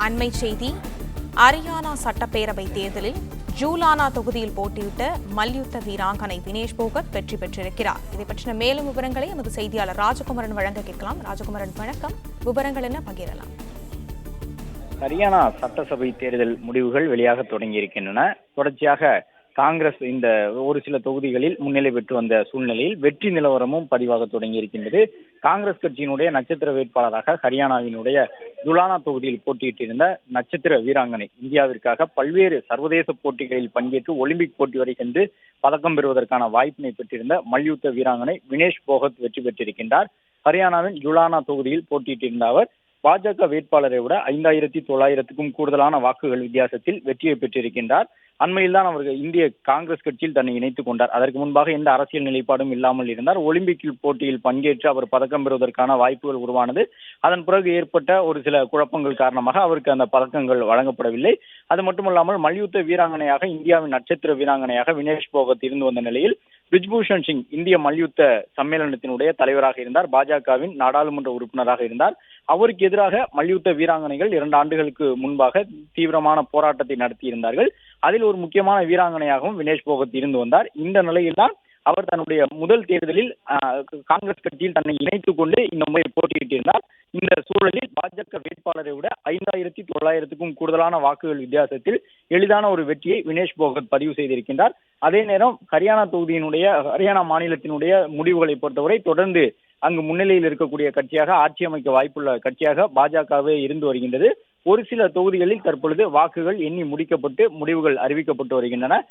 அண்மை செய்தி. ஹரியானா சட்டப்பேரவை தேர்தலில் ஜூலானா தொகுதியில் போட்டியிட்ட மல்யுத்த வீராங்கனை வினேஷ் போகத் வெற்றி பெற்றிருக்கிறார். இதை பற்றின மேலும் விவரங்களை எமது செய்தியாளர் ராஜகுமரன் வழங்க கேட்கலாம். ராஜகுமரன், வணக்கம். விவரங்கள் என்ன பகிரலாம்? ஹரியானா சட்டசபை தேர்தல் முடிவுகள் வெளியாக தொடங்கியிருக்கின்றன. தொடர்ச்சியாக காங்கிரஸ் இந்த ஒரு சில தொகுதிகளில் முன்னிலை பெற்று வந்த சூழ்நிலையில் வெற்றி நிலவரமும் பதிவாக தொடங்கியிருக்கின்றது. காங்கிரஸ் கட்சியினுடைய நட்சத்திர வேட்பாளராக ஹரியானாவினுடைய ஜுலானா தொகுதியில் போட்டியிட்டிருந்த நட்சத்திர வீராங்கனை, இந்தியாவிற்காக பல்வேறு சர்வதேச போட்டிகளில் பங்கேற்று ஒலிம்பிக் போட்டி வரை சென்று பதக்கம் பெறுவதற்கான வாய்ப்பினை பெற்றிருந்த மல்யுத்த வீராங்கனை வினேஷ் போகத் வெற்றி பெற்றிருக்கின்றார். ஹரியானாவின் ஜுலானா தொகுதியில் போட்டியிட்டிருந்த அவர் பாஜக வேட்பாளரை விட 5900க்கும் கூடுதலான வாக்குகள் வித்தியாசத்தில் வெற்றியை பெற்றிருக்கின்றார். அண்மையில் தான் அவர்கள் இந்திய காங்கிரஸ் கட்சியில் தன்னை இணைத்துக் கொண்டார். அதற்கு முன்பாக எந்த அரசியல் நிலைப்பாடும் இல்லாமல் இருந்தார். ஒலிம்பிக் போட்டியில் பங்கேற்று அவர் பதக்கம் பெறுவதற்கான வாய்ப்புகள் உருவானது. அதன் பிறகு ஏற்பட்ட ஒரு சில குழப்பங்கள் காரணமாக அவருக்கு அந்த பதக்கங்கள் வழங்கப்படவில்லை. அது மட்டுமல்லாமல் மல்யுத்த வீராங்கனையாக, இந்தியாவின் நட்சத்திர வீராங்கனையாக வினேஷ் போகத் இருந்து வந்த நிலையில் பிரிஜ்பூஷன் சிங் இந்திய மல்யுத்த சம்மேளனத்தினுடைய தலைவராக இருந்தார். பாஜகவின் நாடாளுமன்ற உறுப்பினராக இருந்தார். அவருக்கு எதிராக மல்யுத்த வீராங்கனைகள் 2 ஆண்டுகளுக்கு முன்பாக தீவிரமான போராட்டத்தை நடத்தியிருந்தார்கள். அதில் ஒரு முக்கியமான வீராங்கனையாகவும் வினேஷ் போகத் இருந்து வந்தார். இந்த நிலையில்தான் அவர் தன்னுடைய முதல் தேர்தலில் காங்கிரஸ் கட்சியில் தன்னை இணைத்துக் கொண்டு இந்த முறை போட்டியிட்டிருந்தார். இந்த சூழலில் பாஜக வேட்பாளரை விட 5900க்கும் கூடுதலான வாக்குகள் வித்தியாசத்தில் எளிதான ஒரு வெற்றியை வினேஷ் போகத் பதிவு செய்திருக்கின்றார். அதே நேரம் ஹரியானா மாநிலத்தினுடைய முடிவுகளை பொறுத்தவரை தொடர்ந்து அங்கு முன்னிலையில் இருக்கக்கூடிய கட்சியாக, ஆட்சி அமைக்க வாய்ப்புள்ள கட்சியாக பாஜகவே இருந்து வருகின்றது. ஒரு சில தொகுதிகளில் தற்பொழுது வாக்குகள் எண்ணி முடிக்கப்பட்டு முடிவுகள் அறிவிக்கப்பட்டு வருகின்றன.